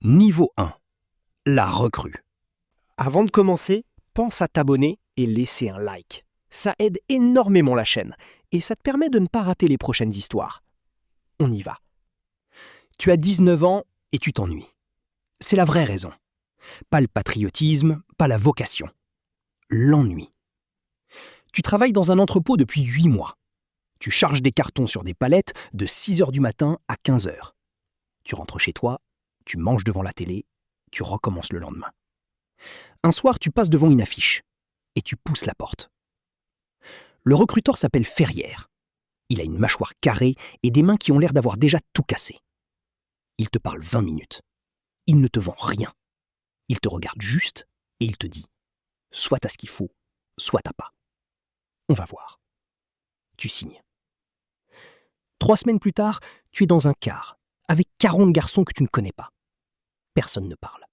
Niveau 1. La recrue. Avant de commencer, pense à t'abonner et laisser un like. Ça aide énormément la chaîne et ça te permet de ne pas rater les prochaines histoires. On y va. Tu as 19 ans et tu t'ennuies. C'est la vraie raison. Pas le patriotisme, pas la vocation. L'ennui. Tu travailles dans un entrepôt depuis 8 mois. Tu charges des cartons sur des palettes de 6 heures du matin à 15 heures. Tu rentres chez toi, tu manges devant la télé, tu recommences le lendemain. Un soir, tu passes devant une affiche et tu pousses la porte. Le recruteur s'appelle Ferrière. Il a une mâchoire carrée et des mains qui ont l'air d'avoir déjà tout cassé. Il te parle 20 minutes. Il ne te vend rien. Il te regarde juste et il te dit « soit t'as ce qu'il faut, soit t'as pas. On va voir. » Tu signes. 3 semaines plus tard, tu es dans un car avec 40 garçons que tu ne connais pas. Personne ne parle.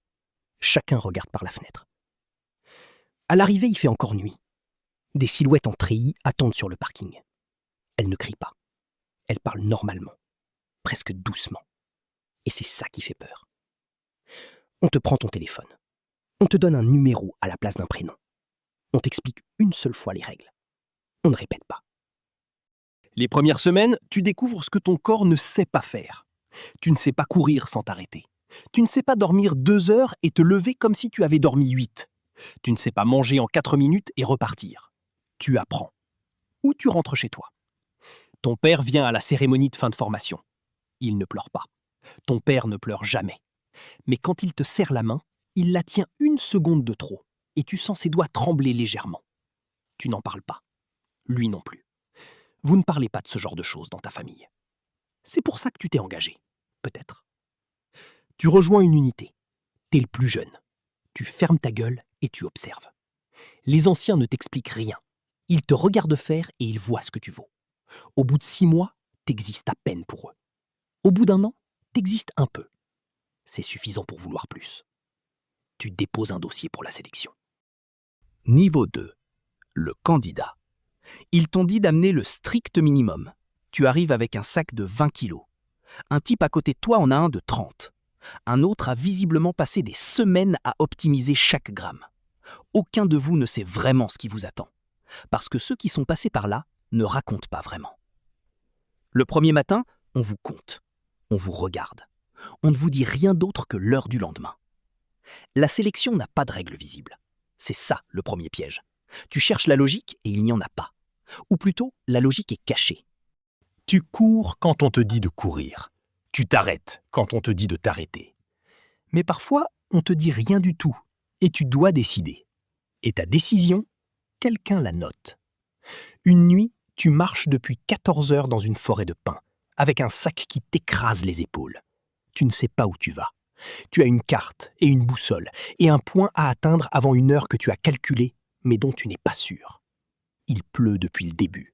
Chacun regarde par la fenêtre. À l'arrivée, il fait encore nuit. Des silhouettes en treillis attendent sur le parking. Elles ne crient pas. Elles parlent normalement, presque doucement. Et c'est ça qui fait peur. On te prend ton téléphone. On te donne un numéro à la place d'un prénom. On t'explique une seule fois les règles. On ne répète pas. Les premières semaines, tu découvres ce que ton corps ne sait pas faire. Tu ne sais pas courir sans t'arrêter. Tu ne sais pas dormir 2 heures et te lever comme si tu avais dormi 8. Tu ne sais pas manger en 4 minutes et repartir. Tu apprends. Ou tu rentres chez toi. Ton père vient à la cérémonie de fin de formation. Il ne pleure pas. Ton père ne pleure jamais. Mais quand il te serre la main, il la tient 1 seconde de trop et tu sens ses doigts trembler légèrement. Tu n'en parles pas. Lui non plus. Vous ne parlez pas de ce genre de choses dans ta famille. C'est pour ça que tu t'es engagé, peut-être. Tu rejoins une unité. T'es le plus jeune. Tu fermes ta gueule et tu observes. Les anciens ne t'expliquent rien. Ils te regardent faire et ils voient ce que tu vaux. Au bout de 6 mois, t'existes à peine pour eux. Au bout d'1 an, t'existes un peu. C'est suffisant pour vouloir plus. Tu déposes un dossier pour la sélection. Niveau 2. Le candidat. Ils t'ont dit d'amener le strict minimum. Tu arrives avec un sac de 20 kilos. Un type à côté de toi en a un de 30. Un autre a visiblement passé des semaines à optimiser chaque gramme. Aucun de vous ne sait vraiment ce qui vous attend. Parce que ceux qui sont passés par là ne racontent pas vraiment. Le premier matin, on vous compte. On vous regarde. On ne vous dit rien d'autre que l'heure du lendemain. La sélection n'a pas de règle visible. C'est ça le premier piège. Tu cherches la logique et il n'y en a pas. Ou plutôt, la logique est cachée. Tu cours quand on te dit de courir. Tu t'arrêtes quand on te dit de t'arrêter. Mais parfois, on te dit rien du tout et tu dois décider. Et ta décision, quelqu'un la note. Une nuit, tu marches depuis 14 heures dans une forêt de pins, avec un sac qui t'écrase les épaules. Tu ne sais pas où tu vas. Tu as une carte et une boussole et un point à atteindre avant une heure que tu as calculée, mais dont tu n'es pas sûr. Il pleut depuis le début.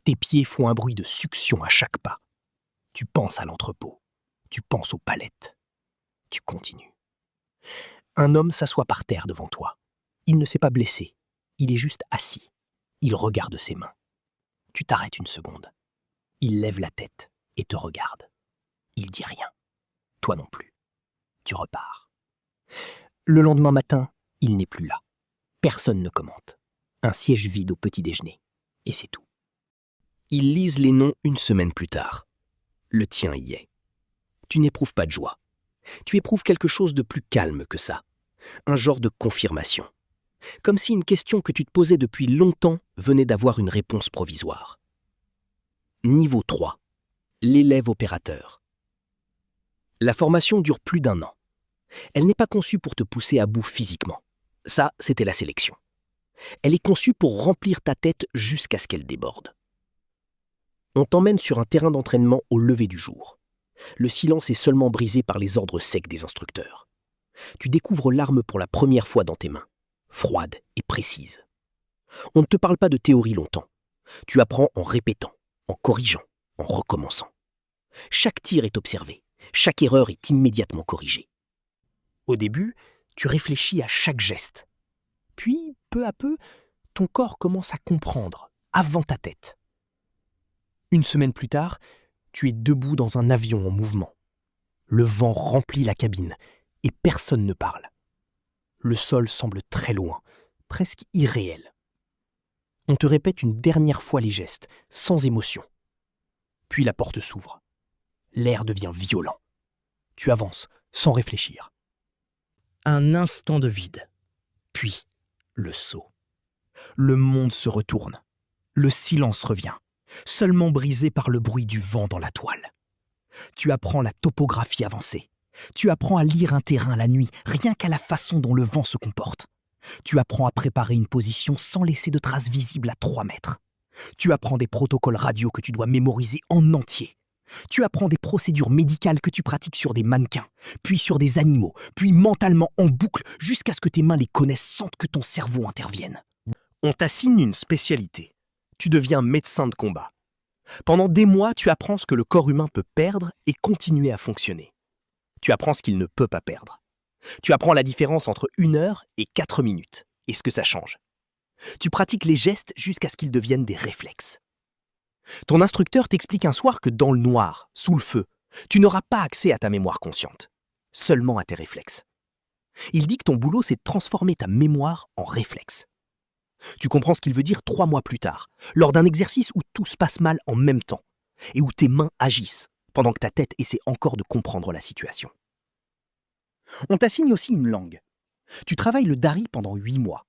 Tes pieds font un bruit de succion à chaque pas. Tu penses à l'entrepôt. Tu penses aux palettes. Tu continues. Un homme s'assoit par terre devant toi. Il ne s'est pas blessé. Il est juste assis. Il regarde ses mains. Tu t'arrêtes 1 seconde. Il lève la tête et te regarde. Il dit rien. Toi non plus. Tu repars. Le lendemain matin, il n'est plus là. Personne ne commente. Un siège vide au petit déjeuner. Et c'est tout. Ils lisent les noms 1 semaine plus tard. Le tien y est. Tu n'éprouves pas de joie. Tu éprouves quelque chose de plus calme que ça. Un genre de confirmation. Comme si une question que tu te posais depuis longtemps venait d'avoir une réponse provisoire. Niveau 3. L'élève opérateur. La formation dure plus d'1 an. Elle n'est pas conçue pour te pousser à bout physiquement. Ça, c'était la sélection. Elle est conçue pour remplir ta tête jusqu'à ce qu'elle déborde. On t'emmène sur un terrain d'entraînement au lever du jour. Le silence est seulement brisé par les ordres secs des instructeurs. Tu découvres l'arme pour la première fois dans tes mains, froide et précise. On ne te parle pas de théorie longtemps. Tu apprends en répétant, en corrigeant, en recommençant. Chaque tir est observé, chaque erreur est immédiatement corrigée. Au début, tu réfléchis à chaque geste. Puis, peu à peu, ton corps commence à comprendre, avant ta tête. 1 semaine plus tard, tu es debout dans un avion en mouvement. Le vent remplit la cabine et personne ne parle. Le sol semble très loin, presque irréel. On te répète une dernière fois les gestes, sans émotion. Puis la porte s'ouvre. L'air devient violent. Tu avances, sans réfléchir. Un instant de vide. Puis, le saut. Le monde se retourne. Le silence revient, seulement brisé par le bruit du vent dans la toile. Tu apprends la topographie avancée. Tu apprends à lire un terrain la nuit, rien qu'à la façon dont le vent se comporte. Tu apprends à préparer une position sans laisser de traces visibles à 3 mètres. Tu apprends des protocoles radio que tu dois mémoriser en entier. Tu apprends des procédures médicales que tu pratiques sur des mannequins, puis sur des animaux, puis mentalement en boucle jusqu'à ce que tes mains les connaissent sans que ton cerveau intervienne. On t'assigne une spécialité. Tu deviens médecin de combat. Pendant des mois, tu apprends ce que le corps humain peut perdre et continuer à fonctionner. Tu apprends ce qu'il ne peut pas perdre. Tu apprends la différence entre 1 heure et 4 minutes, et ce que ça change. Tu pratiques les gestes jusqu'à ce qu'ils deviennent des réflexes. Ton instructeur t'explique un soir que dans le noir, sous le feu, tu n'auras pas accès à ta mémoire consciente, seulement à tes réflexes. Il dit que ton boulot, c'est de transformer ta mémoire en réflexe. Tu comprends ce qu'il veut dire 3 mois plus tard, lors d'un exercice où tout se passe mal en même temps, et où tes mains agissent, pendant que ta tête essaie encore de comprendre la situation. On t'assigne aussi une langue. Tu travailles le dari pendant 8 mois.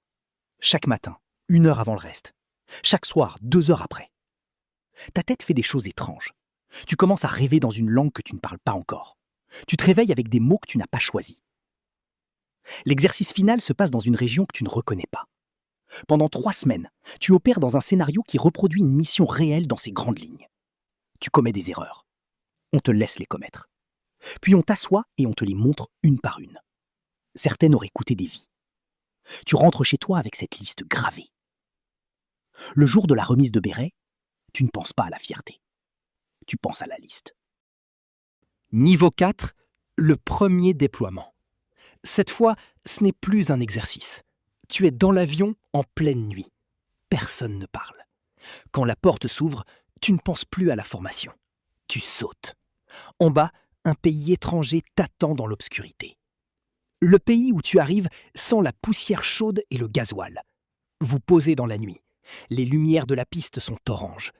Chaque matin, 1 heure avant le reste. Chaque soir, 2 heures après. Ta tête fait des choses étranges. Tu commences à rêver dans une langue que tu ne parles pas encore. Tu te réveilles avec des mots que tu n'as pas choisis. L'exercice final se passe dans une région que tu ne reconnais pas. Pendant 3 semaines, tu opères dans un scénario qui reproduit une mission réelle dans ses grandes lignes. Tu commets des erreurs. On te laisse les commettre. Puis on t'assoit et on te les montre une par une. Certaines auraient coûté des vies. Tu rentres chez toi avec cette liste gravée. Le jour de la remise de béret, tu ne penses pas à la fierté. Tu penses à la liste. Niveau 4, le premier déploiement. Cette fois, ce n'est plus un exercice. Tu es dans l'avion en pleine nuit. Personne ne parle. Quand la porte s'ouvre, tu ne penses plus à la formation. Tu sautes. En bas, un pays étranger t'attend dans l'obscurité. Le pays où tu arrives sent la poussière chaude et le gasoil. Vous posez dans la nuit. Les lumières de la piste sont oranges.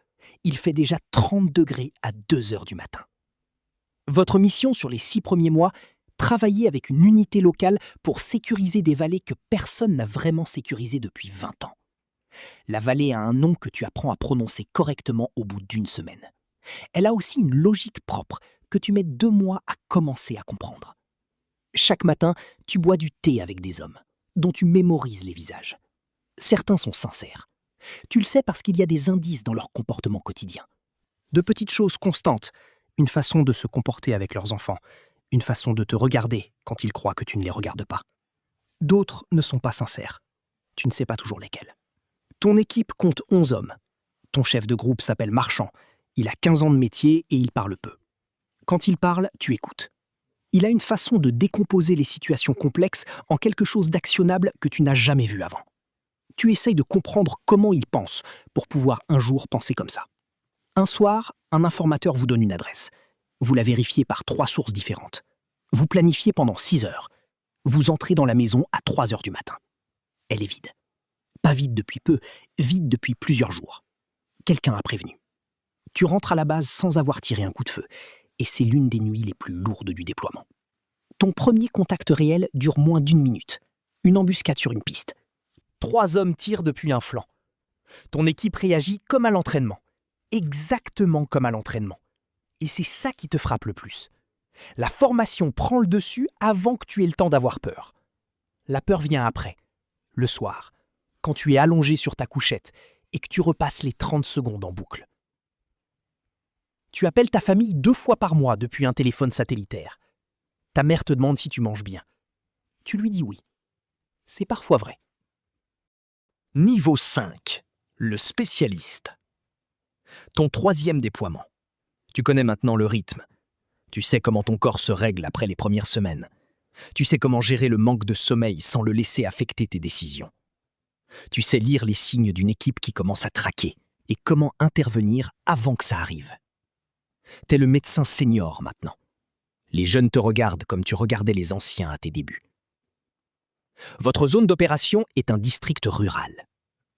Il fait déjà 30 degrés à 2 heures du matin. Votre mission sur les 6 premiers mois, travailler avec une unité locale pour sécuriser des vallées que personne n'a vraiment sécurisées depuis 20 ans. La vallée a un nom que tu apprends à prononcer correctement au bout d'1 semaine. Elle a aussi une logique propre que tu mets 2 mois à commencer à comprendre. Chaque matin, tu bois du thé avec des hommes, dont tu mémorises les visages. Certains sont sincères. Tu le sais parce qu'il y a des indices dans leur comportement quotidien. De petites choses constantes, une façon de se comporter avec leurs enfants, une façon de te regarder quand ils croient que tu ne les regardes pas. D'autres ne sont pas sincères. Tu ne sais pas toujours lesquels. Ton équipe compte 11 hommes. Ton chef de groupe s'appelle Marchand. Il a 15 ans de métier et il parle peu. Quand il parle, tu écoutes. Il a une façon de décomposer les situations complexes en quelque chose d'actionnable que tu n'as jamais vu avant. Tu essayes de comprendre comment il pense pour pouvoir un jour penser comme ça. Un soir, un informateur vous donne une adresse. Vous la vérifiez par 3 sources différentes. Vous planifiez pendant 6 heures. Vous entrez dans la maison à 3 heures du matin. Elle est vide. Pas vide depuis peu, vide depuis plusieurs jours. Quelqu'un a prévenu. Tu rentres à la base sans avoir tiré un coup de feu, et c'est l'une des nuits les plus lourdes du déploiement. Ton premier contact réel dure moins d'1 minute. Une embuscade sur une piste. 3 hommes tirent depuis un flanc. Ton équipe réagit comme à l'entraînement. Exactement comme à l'entraînement. Et c'est ça qui te frappe le plus. La formation prend le dessus avant que tu aies le temps d'avoir peur. La peur vient après, le soir, quand tu es allongé sur ta couchette et que tu repasses les 30 secondes en boucle. Tu appelles ta famille 2 fois par mois depuis un téléphone satellitaire. Ta mère te demande si tu manges bien. Tu lui dis oui. C'est parfois vrai. Niveau 5, le spécialiste. Ton 3e déploiement. Tu connais maintenant le rythme. Tu sais comment ton corps se règle après les premières semaines. Tu sais comment gérer le manque de sommeil sans le laisser affecter tes décisions. Tu sais lire les signes d'une équipe qui commence à traquer et comment intervenir avant que ça arrive. T'es le médecin senior maintenant. Les jeunes te regardent comme tu regardais les anciens à tes débuts. Votre zone d'opération est un district rural.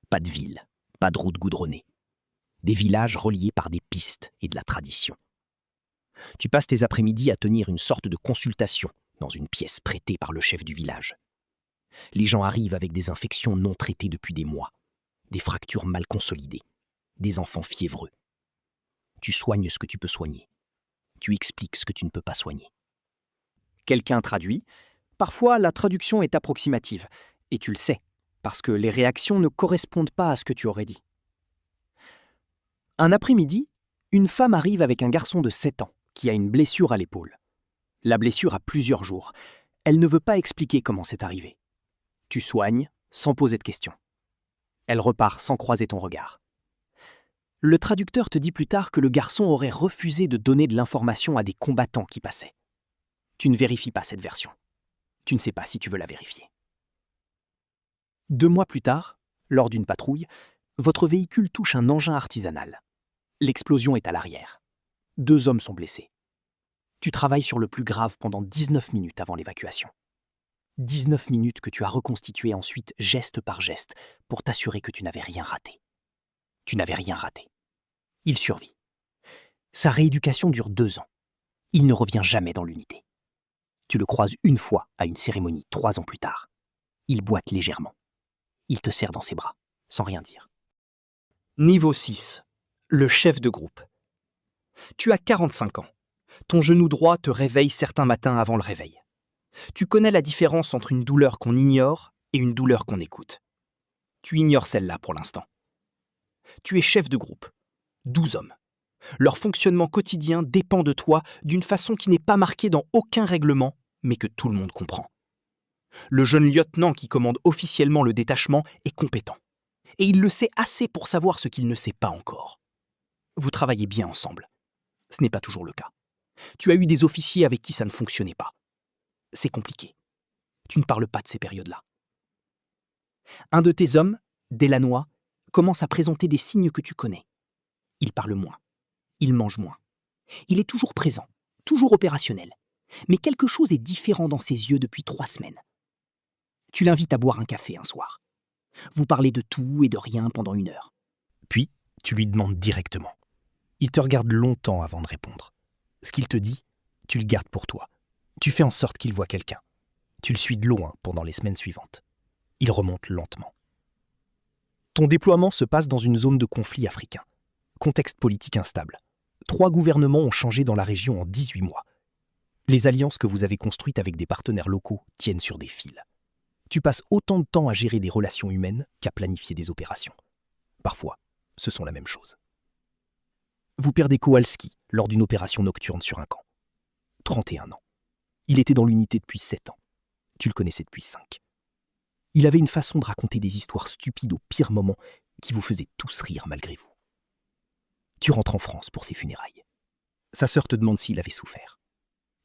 Pas de ville, pas de route goudronnée. Des villages reliés par des pistes et de la tradition. Tu passes tes après-midi à tenir une sorte de consultation dans une pièce prêtée par le chef du village. Les gens arrivent avec des infections non traitées depuis des mois, des fractures mal consolidées, des enfants fiévreux. Tu soignes ce que tu peux soigner. Tu expliques ce que tu ne peux pas soigner. Quelqu'un traduit. Parfois, la traduction est approximative, et tu le sais, parce que les réactions ne correspondent pas à ce que tu aurais dit. Un après-midi, une femme arrive avec un garçon de 7 ans qui a une blessure à l'épaule. La blessure a plusieurs jours. Elle ne veut pas expliquer comment c'est arrivé. Tu soignes sans poser de questions. Elle repart sans croiser ton regard. Le traducteur te dit plus tard que le garçon aurait refusé de donner de l'information à des combattants qui passaient. Tu ne vérifies pas cette version. Tu ne sais pas si tu veux la vérifier. 2 mois plus tard, lors d'une patrouille, votre véhicule touche un engin artisanal. L'explosion est à l'arrière. 2 hommes sont blessés. Tu travailles sur le plus grave pendant 19 minutes avant l'évacuation. 19 minutes que tu as reconstituées ensuite geste par geste pour t'assurer que tu n'avais rien raté. Tu n'avais rien raté. Il survit. Sa rééducation dure 2 ans. Il ne revient jamais dans l'unité. Tu le croises une fois à une cérémonie 3 ans plus tard. Il boite légèrement. Il te serre dans ses bras, sans rien dire. Niveau 6. Le chef de groupe. Tu as 45 ans. Ton genou droit te réveille certains matins avant le réveil. Tu connais la différence entre une douleur qu'on ignore et une douleur qu'on écoute. Tu ignores celle-là pour l'instant. Tu es chef de groupe. 12 hommes. Leur fonctionnement quotidien dépend de toi d'une façon qui n'est pas marquée dans aucun règlement, mais que tout le monde comprend. Le jeune lieutenant qui commande officiellement le détachement est compétent. Et il le sait assez pour savoir ce qu'il ne sait pas encore. Vous travaillez bien ensemble. Ce n'est pas toujours le cas. Tu as eu des officiers avec qui ça ne fonctionnait pas. C'est compliqué. Tu ne parles pas de ces périodes-là. Un de tes hommes, Delanois, commence à présenter des signes que tu connais. Il parle moins. Il mange moins. Il est toujours présent, toujours opérationnel. Mais quelque chose est différent dans ses yeux depuis 3 semaines. Tu l'invites à boire un café un soir. Vous parlez de tout et de rien pendant 1 heure. Puis, tu lui demandes directement. Il te regarde longtemps avant de répondre. Ce qu'il te dit, tu le gardes pour toi. Tu fais en sorte qu'il voie quelqu'un. Tu le suis de loin pendant les semaines suivantes. Il remonte lentement. Ton déploiement se passe dans une zone de conflit africain. Contexte politique instable. 3 gouvernements ont changé dans la région en 18 mois. Les alliances que vous avez construites avec des partenaires locaux tiennent sur des fils. Tu passes autant de temps à gérer des relations humaines qu'à planifier des opérations. Parfois, ce sont la même chose. Vous perdez Kowalski lors d'une opération nocturne sur un camp. 31 ans. Il était dans l'unité depuis 7 ans. Tu le connaissais depuis 5. Il avait une façon de raconter des histoires stupides au pire moment qui vous faisaient tous rire malgré vous. Tu rentres en France pour ses funérailles. Sa sœur te demande s'il avait souffert.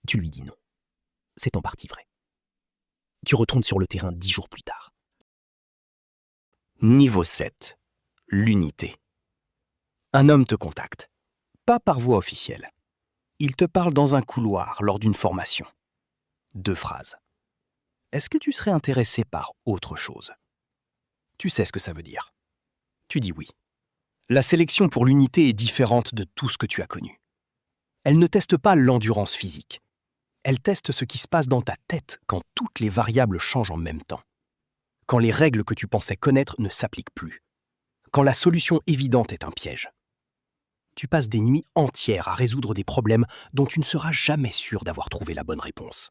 Tu lui dis non. C'est en partie vrai. Tu retournes sur le terrain 10 jours plus tard. Niveau 7. L'unité. Un homme te contacte. Pas par voie officielle. Il te parle dans un couloir lors d'une formation. 2 phrases. Est-ce que tu serais intéressé par autre chose? Tu sais ce que ça veut dire. Tu dis oui. La sélection pour l'unité est différente de tout ce que tu as connu. Elle ne teste pas l'endurance physique. Elle teste ce qui se passe dans ta tête quand toutes les variables changent en même temps. Quand les règles que tu pensais connaître ne s'appliquent plus. Quand la solution évidente est un piège. Tu passes des nuits entières à résoudre des problèmes dont tu ne seras jamais sûr d'avoir trouvé la bonne réponse.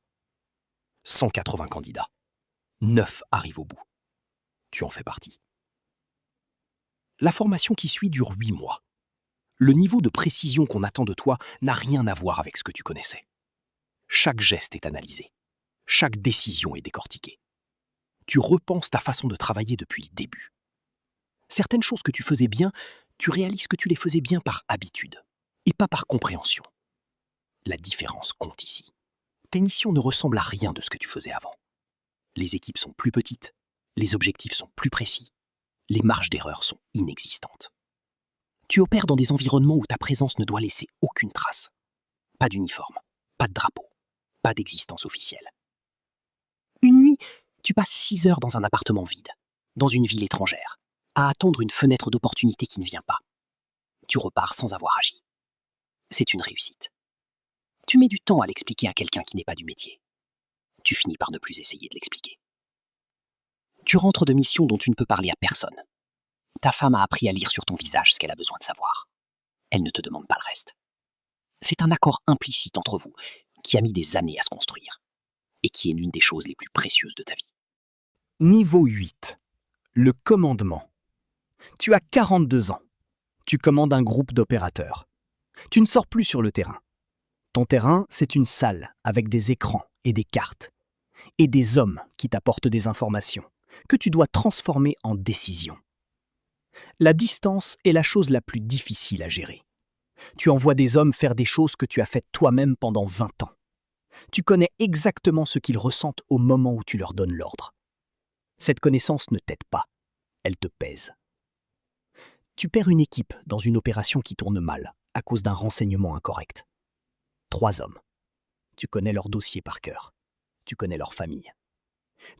180 candidats. 9 arrivent au bout. Tu en fais partie. La formation qui suit dure 8 mois. Le niveau de précision qu'on attend de toi n'a rien à voir avec ce que tu connaissais. Chaque geste est analysé. Chaque décision est décortiquée. Tu repenses ta façon de travailler depuis le début. Certaines choses que tu faisais bien, tu réalises que tu les faisais bien par habitude et pas par compréhension. La différence compte ici. Tes missions ne ressemblent à rien de ce que tu faisais avant. Les équipes sont plus petites, les objectifs sont plus précis, les marges d'erreur sont inexistantes. Tu opères dans des environnements où ta présence ne doit laisser aucune trace. Pas d'uniforme, pas de drapeau, pas d'existence officielle. Une nuit, tu passes 6 heures dans un appartement vide, dans une ville étrangère, à attendre une fenêtre d'opportunité qui ne vient pas. Tu repars sans avoir agi. C'est une réussite. Tu mets du temps à l'expliquer à quelqu'un qui n'est pas du métier. Tu finis par ne plus essayer de l'expliquer. Tu rentres de mission dont tu ne peux parler à personne. Ta femme a appris à lire sur ton visage ce qu'elle a besoin de savoir. Elle ne te demande pas le reste. C'est un accord implicite entre vous qui a mis des années à se construire et qui est l'une des choses les plus précieuses de ta vie. Niveau 8. Le commandement. Tu as 42 ans. Tu commandes un groupe d'opérateurs. Tu ne sors plus sur le terrain. Ton terrain, c'est une salle avec des écrans et des cartes. Et des hommes qui t'apportent des informations que tu dois transformer en décisions. La distance est la chose la plus difficile à gérer. Tu envoies des hommes faire des choses que tu as faites toi-même pendant 20 ans. Tu connais exactement ce qu'ils ressentent au moment où tu leur donnes l'ordre. Cette connaissance ne t'aide pas, elle te pèse. Tu perds une équipe dans une opération qui tourne mal à cause d'un renseignement incorrect. 3 hommes. Tu connais leur dossier par cœur. Tu connais leur famille.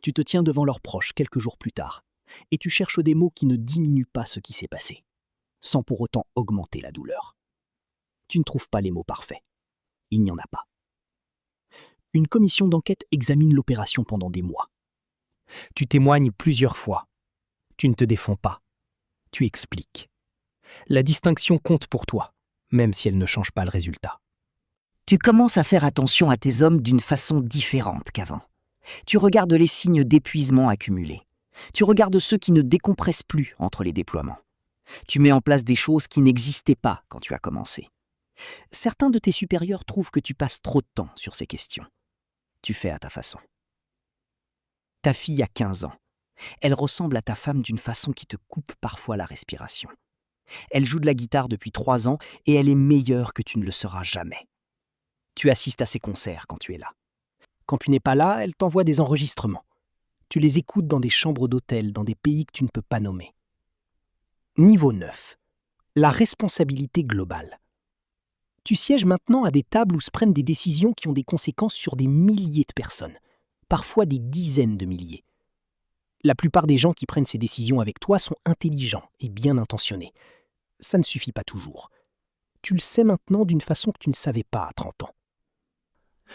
Tu te tiens devant leurs proches quelques jours plus tard et tu cherches des mots qui ne diminuent pas ce qui s'est passé, sans pour autant augmenter la douleur. Tu ne trouves pas les mots parfaits. Il n'y en a pas. Une commission d'enquête examine l'opération pendant des mois. Tu témoignes plusieurs fois. Tu ne te défends pas. Tu expliques. La distinction compte pour toi, même si elle ne change pas le résultat. Tu commences à faire attention à tes hommes d'une façon différente qu'avant. Tu regardes les signes d'épuisement accumulés. Tu regardes ceux qui ne décompressent plus entre les déploiements. Tu mets en place des choses qui n'existaient pas quand tu as commencé. Certains de tes supérieurs trouvent que tu passes trop de temps sur ces questions. Tu fais à ta façon. Ta fille a 15 ans. Elle ressemble à ta femme d'une façon qui te coupe parfois la respiration. Elle joue de la guitare depuis 3 ans et elle est meilleure que tu ne le seras jamais. Tu assistes à ses concerts quand tu es là. Quand tu n'es pas là, elle t'envoie des enregistrements. Tu les écoutes dans des chambres d'hôtel, dans des pays que tu ne peux pas nommer. Niveau 9. La responsabilité globale. Tu sièges maintenant à des tables où se prennent des décisions qui ont des conséquences sur des milliers de personnes, parfois des dizaines de milliers. La plupart des gens qui prennent ces décisions avec toi sont intelligents et bien intentionnés. Ça ne suffit pas toujours. Tu le sais maintenant d'une façon que tu ne savais pas à 30 ans.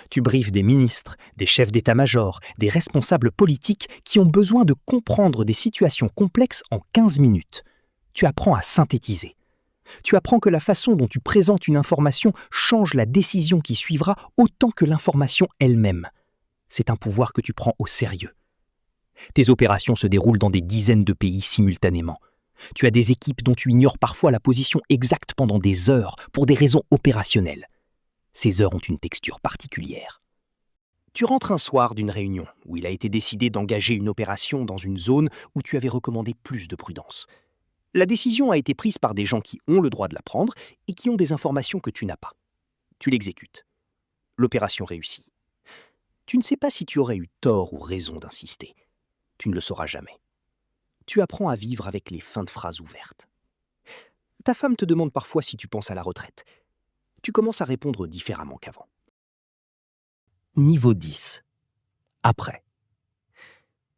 Tu briefes des ministres, des chefs d'état-major, des responsables politiques qui ont besoin de comprendre des situations complexes en 15 minutes. Tu apprends à synthétiser. Tu apprends que la façon dont tu présentes une information change la décision qui suivra autant que l'information elle-même. C'est un pouvoir que tu prends au sérieux. Tes opérations se déroulent dans des dizaines de pays simultanément. Tu as des équipes dont tu ignores parfois la position exacte pendant des heures pour des raisons opérationnelles. Ces heures ont une texture particulière. Tu rentres un soir d'une réunion où il a été décidé d'engager une opération dans une zone où tu avais recommandé plus de prudence. La décision a été prise par des gens qui ont le droit de la prendre et qui ont des informations que tu n'as pas. Tu l'exécutes. L'opération réussit. Tu ne sais pas si tu aurais eu tort ou raison d'insister. Tu ne le sauras jamais. Tu apprends à vivre avec les fins de phrases ouvertes. Ta femme te demande parfois si tu penses à la retraite. Tu commences à répondre différemment qu'avant. Niveau 10. Après.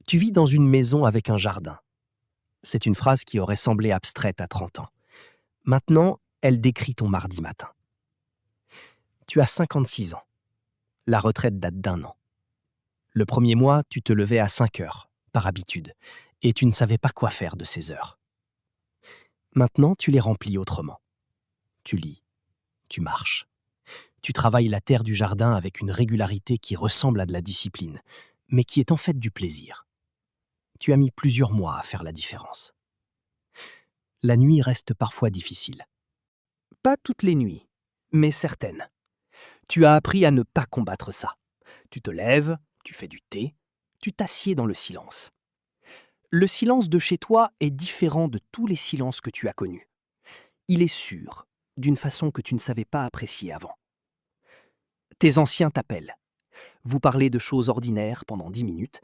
Tu vis dans une maison avec un jardin. C'est une phrase qui aurait semblé abstraite à 30 ans. Maintenant, elle décrit ton mardi matin. Tu as 56 ans. La retraite date d'1 an. Le premier mois, tu te levais à 5 heures, par habitude, et tu ne savais pas quoi faire de ces heures. Maintenant, tu les remplis autrement. Tu lis. Tu marches. Tu travailles la terre du jardin avec une régularité qui ressemble à de la discipline, mais qui est en fait du plaisir. Tu as mis plusieurs mois à faire la différence. La nuit reste parfois difficile. Pas toutes les nuits, mais certaines. Tu as appris à ne pas combattre ça. Tu te lèves, tu fais du thé, tu t'assieds dans le silence. Le silence de chez toi est différent de tous les silences que tu as connus. Il est sûr, d'une façon que tu ne savais pas apprécier avant. Tes anciens t'appellent. Vous parlez de choses ordinaires pendant 10 minutes,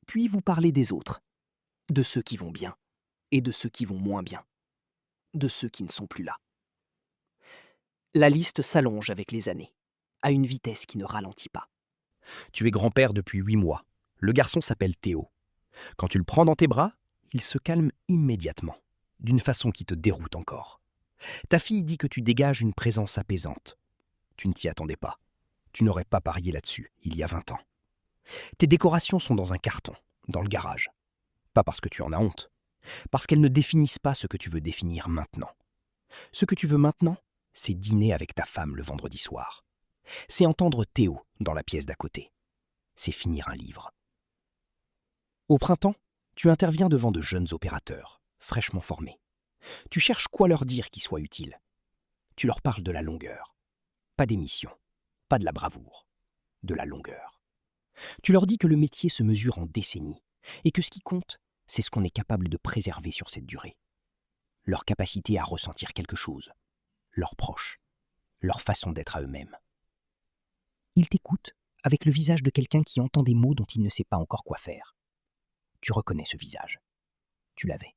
puis vous parlez des autres, de ceux qui vont bien et de ceux qui vont moins bien, de ceux qui ne sont plus là. La liste s'allonge avec les années, à une vitesse qui ne ralentit pas. Tu es grand-père depuis 8 mois. Le garçon s'appelle Théo. Quand tu le prends dans tes bras, il se calme immédiatement, d'une façon qui te déroute encore. Ta fille dit que tu dégages une présence apaisante. Tu ne t'y attendais pas. Tu n'aurais pas parié là-dessus, il y a 20 ans. Tes décorations sont dans un carton, dans le garage. Pas parce que tu en as honte, parce qu'elles ne définissent pas ce que tu veux définir maintenant. Ce que tu veux maintenant, c'est dîner avec ta femme le vendredi soir. C'est entendre Théo dans la pièce d'à côté. C'est finir un livre. Au printemps, tu interviens devant de jeunes opérateurs, fraîchement formés. Tu cherches quoi leur dire qui soit utile. Tu leur parles de la longueur. Pas d'émission, pas de la bravoure, de la longueur. Tu leur dis que le métier se mesure en décennies et que ce qui compte, c'est ce qu'on est capable de préserver sur cette durée. Leur capacité à ressentir quelque chose, leurs proches, leur façon d'être à eux-mêmes. Ils t'écoutent avec le visage de quelqu'un qui entend des mots dont il ne sait pas encore quoi faire. Tu reconnais ce visage. Tu l'avais.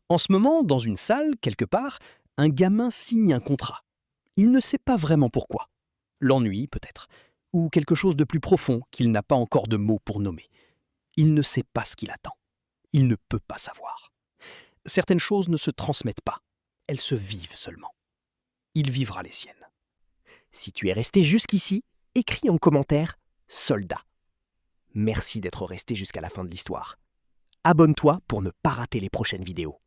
En ce moment, dans une salle, quelque part, un gamin signe un contrat. Il ne sait pas vraiment pourquoi. L'ennui, peut-être, ou quelque chose de plus profond qu'il n'a pas encore de mots pour nommer. Il ne sait pas ce qu'il attend. Il ne peut pas savoir. Certaines choses ne se transmettent pas. Elles se vivent seulement. Il vivra les siennes. Si tu es resté jusqu'ici, écris en commentaire « Soldat ». Merci d'être resté jusqu'à la fin de l'histoire. Abonne-toi pour ne pas rater les prochaines vidéos.